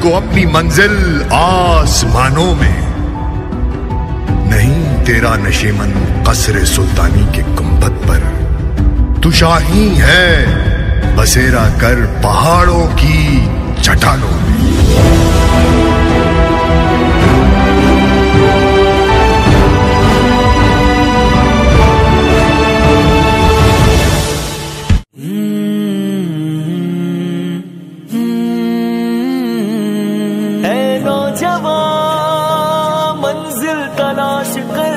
کو اپنی منزل آسمانوں میں، نہیں تیرا نشیمن قصر سلطانی کے گنبد پر، تو شاہین ہے بسیرا کر پہاڑوں کی چٹانوں میں۔ اے نوجوان منزل تلاش کر،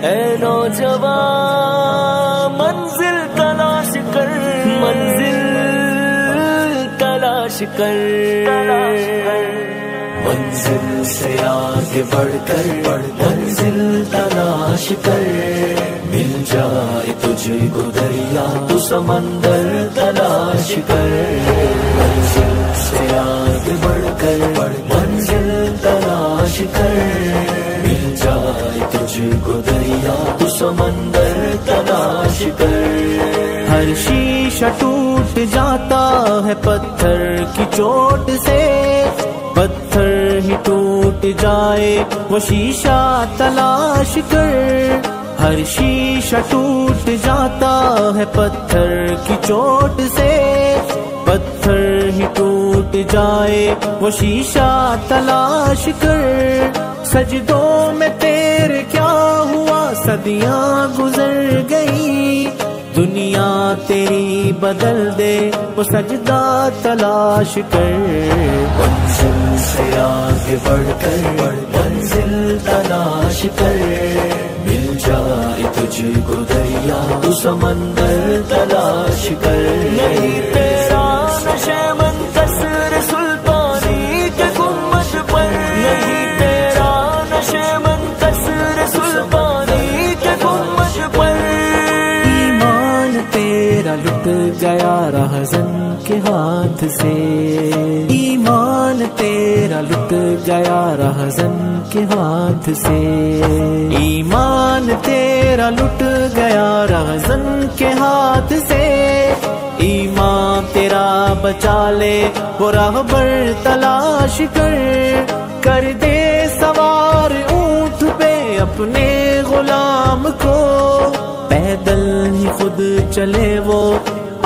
اے نوجوان منزل تلاش کر، منزل تلاش کر، منزل سے آگے بڑھ کر منزل تلاش کر، مل جائے تجھے کو دریا تو سمندر تلاش کر، منزل سے آگے بڑھ کر منزل تلاش کر، مل جائے تجھے کو دریا تو سمندر تلاش کر۔ ہر شیشہ ٹوٹ جاتا ہے پتھر کی چوٹ سے، پتھر ہی ٹوٹ جائے وہ شیشہ تلاش کر، ہر شیشہ ٹوٹ جاتا ہے پتھر کی چوٹ سے، پتھر ہی ٹوٹ جائے وہ شیشہ تلاش کر، سجدوں میں تیرے کیا ہوا صدیاں گزر گئی، دنیا تیری بدل دے وہ سجدہ تلاش کر، منزل سے آگے بڑھ کر منزل تلاش کر، مل جائے تجھے کو دریا تو سمندر تلاش کر، نہیں تیرا نشیمن قصر سلطانی کے گنبد پر، نہیں تیرا نشیمن قصر سلطانی کے گنبد پر، ایمان تیرا لٹ گیا رہزن کے ہاتھ سے، ایمان تیرا لٹ گیا رہزن کے ہاتھ سے، ایمان تیرا لٹ گیا رہزن کے ہاتھ سے، ایمان تیرا بچا لے وہ راہبر تلاش کر دے سوار اونٹ پہ اپنے غلام کو، پیدل ہی خود چلے وہ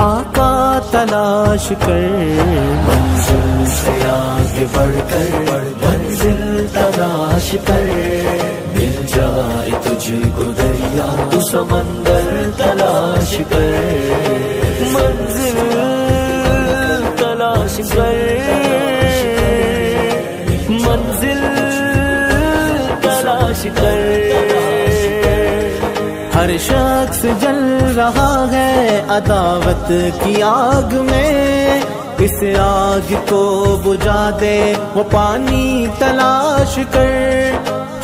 آقا تلاش کر، منزل سے آگے بڑھ کر منزل تلاش کر، مل جائے تجھے کو دریا تو سمندر تلاش کر، منزل تلاش کر، منزل تلاش کر، ہر شخص جل رہا ہے عداوت کی آگ میں، اس آگ کو بجھا دے وہ پانی تلاش کر،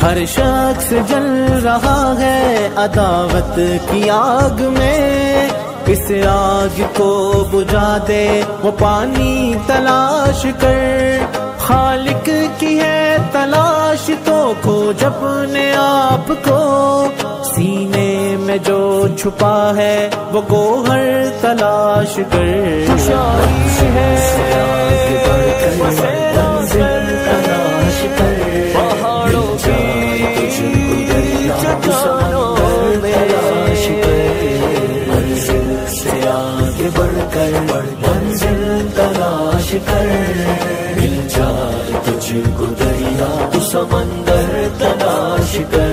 ہر شخص جل رہا ہے عداوت کی آگ میں، اس آگ کو بجھا دے وہ پانی تلاش کر، خالق کی ہے تلاش تو کھوج اپنے آپ کو، سینے میں جو چھپا ہے وہ گوہر تلاش کر، شاہی ہے منزل تلاش کر، پہاڑوں کی چٹانوں میں تلاش کر، منزل سے آگے بڑھ کر منزل تلاش کر، مل جائے تجھے کو دریا تو سمندر تلاش کر۔